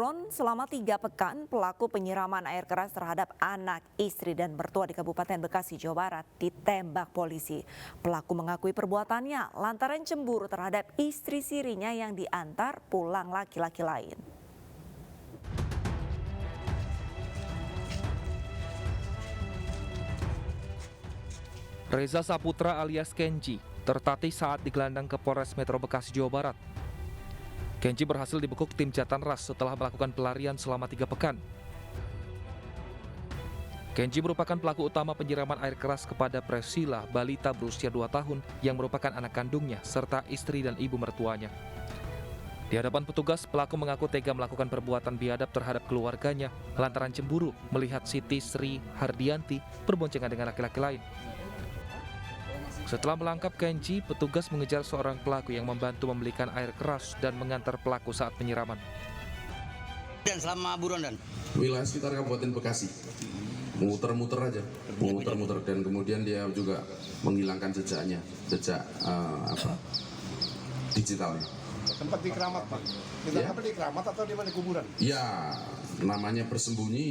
Buron, selama 3 pekan pelaku penyiraman air keras terhadap anak, istri dan mertua di Kabupaten Bekasi, Jawa Barat ditembak polisi. Pelaku mengakui perbuatannya lantaran cemburu terhadap istri sirinya yang diantar pulang laki-laki lain. Reza Saputra alias Kenji tertatih saat digelandang ke Polres Metro Bekasi, Jawa Barat. Kenji berhasil dibekuk tim Jatanras setelah melakukan pelarian selama 3 pekan. Kenji merupakan pelaku utama penyiraman air keras kepada Priscilla, balita berusia 2 tahun yang merupakan anak kandungnya serta istri dan ibu mertuanya. Di hadapan petugas, pelaku mengaku tega melakukan perbuatan biadab terhadap keluarganya lantaran cemburu melihat Siti Sri Hardianti berboncengan dengan laki-laki lain. Setelah melangkap Kenji, petugas mengejar seorang pelaku yang membantu membelikan air keras dan mengantar pelaku saat penyiraman. Dan selama buron dan wilayah sekitar Kabupaten Bekasi, muter-muter aja, muter-muter, dan kemudian dia juga menghilangkan jejak digitalnya. Tempat di Keramat, Pak. Ditangkap di Keramat atau di mana kuburan? Ya, namanya bersembunyi,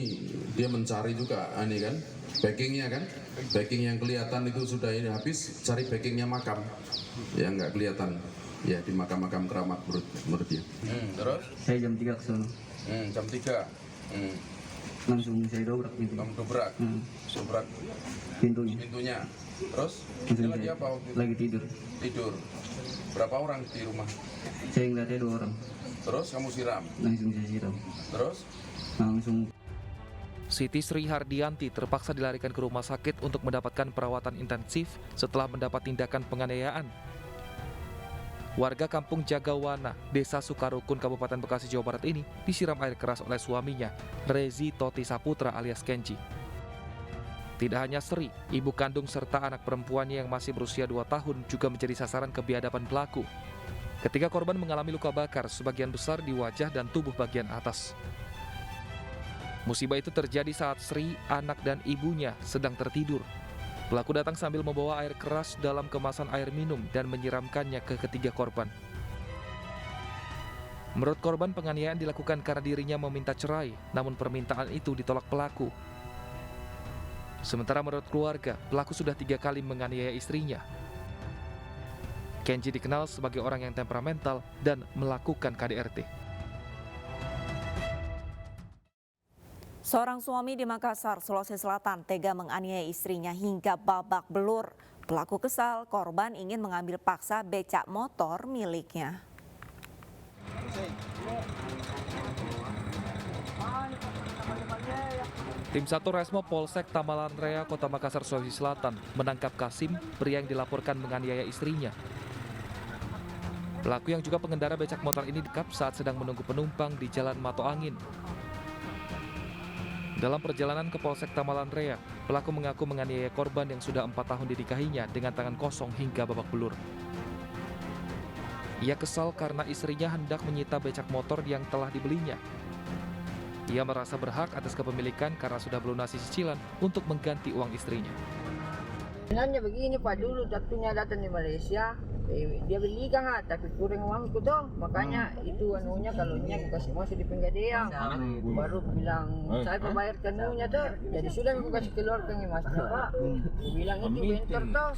dia mencari juga, ini kan, backingnya kan, backing yang kelihatan itu sudah ini habis, cari backingnya makam, ya nggak kelihatan, ya di makam-makam Keramat menurut dia. Terus? Saya jam 3 ke sana. Jam 3. Langsung saya dobrak pintu. Kamu dobrak pintunya. Terus? Dia lagi apa waktu itu? Lagi tidur. Tidur. Berapa orang di rumah? Saya ngeliatnya 2 orang. Terus kamu siram? Langsung saya siram. Terus? Langsung. Siti Sri Hardianti terpaksa dilarikan ke rumah sakit untuk mendapatkan perawatan intensif setelah mendapat tindakan penganiayaan. Warga kampung Jagawana, Desa Sukarukun, Kabupaten Bekasi, Jawa Barat ini disiram air keras oleh suaminya, Rezi Toti Saputra alias Kenji. Tidak hanya Sri, ibu kandung serta anak perempuannya yang masih berusia 2 tahun juga menjadi sasaran kebiadaban pelaku. Ketiga korban mengalami luka bakar sebagian besar di wajah dan tubuh bagian atas. Musibah itu terjadi saat Sri, anak dan ibunya sedang tertidur. Pelaku datang sambil membawa air keras dalam kemasan air minum dan menyiramkannya ke ketiga korban. Menurut korban, penganiayaan dilakukan karena dirinya meminta cerai, namun permintaan itu ditolak pelaku. Sementara menurut keluarga, pelaku sudah 3 kali menganiaya istrinya. Kenji dikenal sebagai orang yang temperamental dan melakukan KDRT. Seorang suami di Makassar, Sulawesi Selatan tega menganiaya istrinya hingga babak belur. Pelaku kesal, korban ingin mengambil paksa becak motor miliknya. Tim 1 Resmo Polsek Tamalan Rea, Kota Makassar, Sulawesi Selatan menangkap Kasim, pria yang dilaporkan menganiaya istrinya. Pelaku yang juga pengendara becak motor ini ditangkap saat sedang menunggu penumpang di Jalan Mato Angin. Dalam perjalanan ke Polsek Tamalan Rea, pelaku mengaku menganiaya korban yang sudah 4 tahun dinikahinya dengan tangan kosong hingga babak belur. Ia kesal karena istrinya hendak menyita becak motor yang telah dibelinya. Ia merasa berhak atas kepemilikan karena sudah melunasi cicilan untuk mengganti uang istrinya. Sebenarnya begini Pak, dulu waktunya datang di Malaysia, dia beli kan, tapi kurang uangku tuh, makanya itu anunya kalau aku kasih masuk di Penggadean, baru bilang saya membayar kanunya tuh, jadi sudah aku kasih keluarkan mas Pak, bilang itu bentor tuh,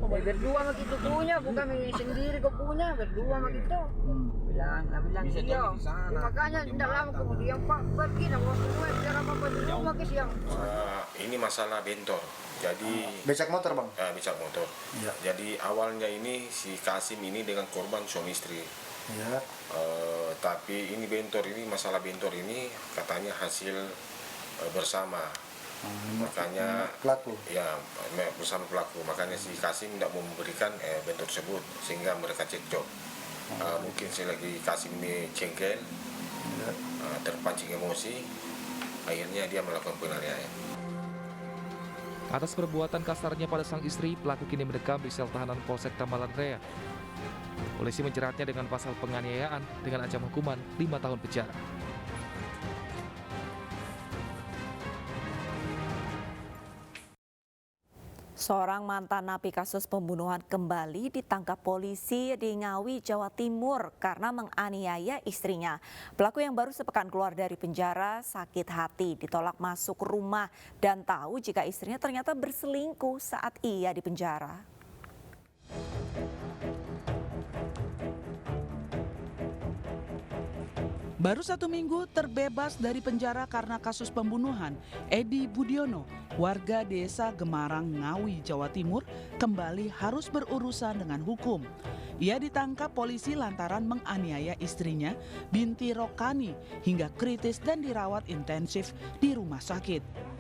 berdua sama gitu punya, bukan sendiri kau punya, berdua sama gitu, bilang iya, makanya tidak lama kemudian Pak pergi, nak bawa semua, biar apa di rumah ke siang. Ini masalah bentor. Jadi Becak motor, Bang? becak motor. Ya. Jadi awalnya ini si Kasim ini dengan korban suami istri. Ya. Tapi ini bentor ini, masalah bentor ini katanya hasil bersama. Makanya Pelaku? ya bersama pelaku. Makanya si Kasim tidak mau memberikan bentor tersebut sehingga mereka cekcok. Mungkin selagi Kasim ini cengkel, terpancing emosi, akhirnya dia melakukan penganiayaan. Atas perbuatan kasarnya pada sang istri, pelaku kini mendekam di sel tahanan Polsek Tamalan Rea. Polisi menjeratnya dengan pasal penganiayaan dengan ancaman hukuman 5 tahun penjara. Seorang mantan napi kasus pembunuhan kembali ditangkap polisi di Ngawi, Jawa Timur karena menganiaya istrinya. Pelaku yang baru sepekan keluar dari penjara sakit hati, ditolak masuk rumah dan tahu jika istrinya ternyata berselingkuh saat ia di penjara. Baru 1 minggu terbebas dari penjara karena kasus pembunuhan, Edi Budiono, warga desa Gemarang, Ngawi, Jawa Timur, kembali harus berurusan dengan hukum. Ia ditangkap polisi lantaran menganiaya istrinya, Binti Rokani, hingga kritis dan dirawat intensif di rumah sakit.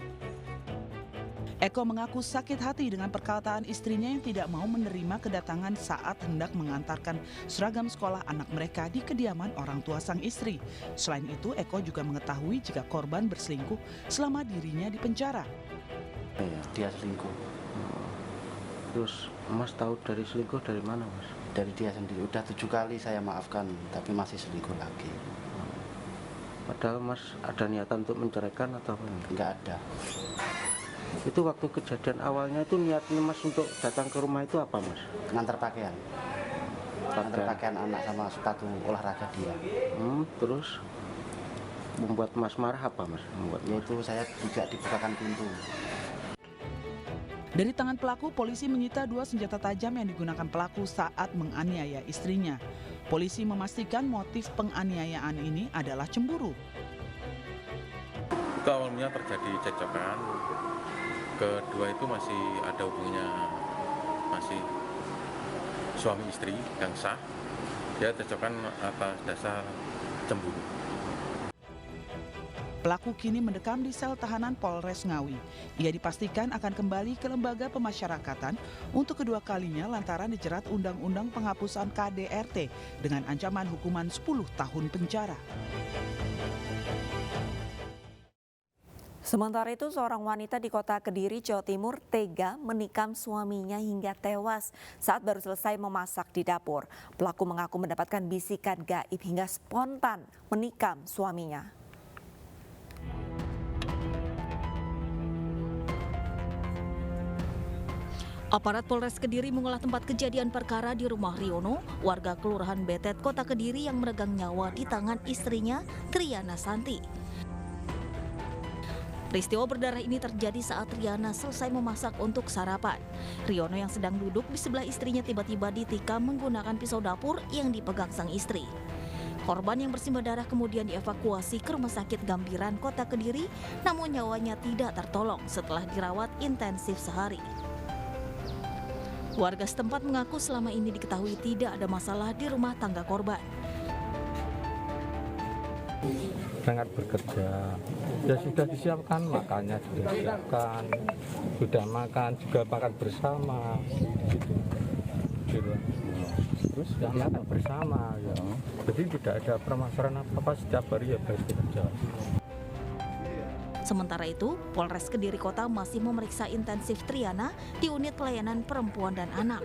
Eko mengaku sakit hati dengan perkataan istrinya yang tidak mau menerima kedatangan saat hendak mengantarkan seragam sekolah anak mereka di kediaman orang tua sang istri. Selain itu, Eko juga mengetahui jika korban berselingkuh selama dirinya di penjara. Iya, dia selingkuh. Terus Mas tahu dari selingkuh dari mana, Mas? Dari dia sendiri. Udah 7 kali saya maafkan, tapi masih selingkuh lagi. Padahal Mas ada niatan untuk menceraikan atau apa? Enggak ada. Itu waktu kejadian awalnya itu niatnya Mas untuk datang ke rumah itu apa, Mas? Ngantar pakaian. Ngantar pakaian anak sama sepatu olahraga dia. Terus membuat Mas marah apa, Mas? Yaitu saya juga dibukakan pintu. Dari tangan pelaku, polisi menyita 2 senjata tajam yang digunakan pelaku saat menganiaya istrinya. Polisi memastikan motif penganiayaan ini adalah cemburu. Itu awalnya terjadi cekcokan. Kedua itu masih ada hubungannya, masih suami istri yang sah. Dia cekcokan atas dasar cemburu. Pelaku kini mendekam di sel tahanan Polres Ngawi. Ia dipastikan akan kembali ke lembaga pemasyarakatan untuk kedua kalinya lantaran dijerat Undang-Undang Penghapusan KDRT dengan ancaman hukuman 10 tahun penjara. Sementara itu, seorang wanita di kota Kediri, Jawa Timur tega menikam suaminya hingga tewas saat baru selesai memasak di dapur. Pelaku mengaku mendapatkan bisikan gaib hingga spontan menikam suaminya. Aparat Polres Kediri mengolah tempat kejadian perkara di rumah Riono, warga Kelurahan Betet, Kota Kediri yang meregang nyawa di tangan istrinya, Triana Santi. Peristiwa berdarah ini terjadi saat Triana selesai memasak untuk sarapan. Riono yang sedang duduk di sebelah istrinya tiba-tiba ditikam menggunakan pisau dapur yang dipegang sang istri. Korban yang bersimbah darah kemudian dievakuasi ke Rumah Sakit Gambiran, Kota Kediri, namun nyawanya tidak tertolong setelah dirawat intensif sehari. Warga setempat mengaku selama ini diketahui tidak ada masalah di rumah tangga korban. Sangat bekerja, ya sudah disiapkan, makannya sudah disiapkan, sudah makan juga makan bersama, gitu. Terus sudah makan bersama, ya. Jadi tidak ada permasalahan apa-apa, setiap hari ya bekerja. Sementara itu, Polres Kediri Kota masih memeriksa intensif Triana di unit pelayanan perempuan dan anak.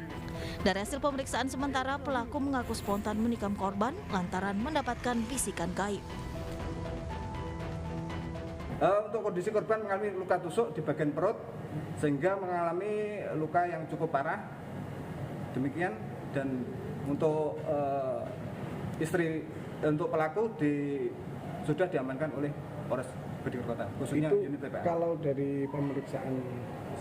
Dari hasil pemeriksaan sementara, pelaku mengaku spontan menikam korban lantaran mendapatkan bisikan gaib. Untuk kondisi korban mengalami luka tusuk di bagian perut sehingga mengalami luka yang cukup parah. Demikian, dan untuk untuk pelaku sudah diamankan oleh Polres Kediri Kota, khususnya unit TPA. Kalau dari pemeriksaan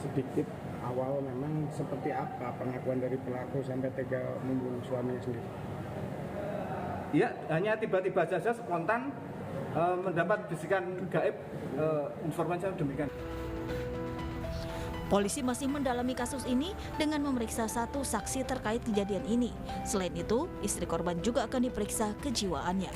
sedikit awal memang seperti apa pengakuan dari pelaku sampai tega membunuh suaminya sendiri? Iya, hanya tiba-tiba saja spontan mendapat bisikan gaib, informasi demikian. Polisi masih mendalami kasus ini dengan memeriksa 1 saksi terkait kejadian ini. Selain itu, istri korban juga akan diperiksa kejiwaannya.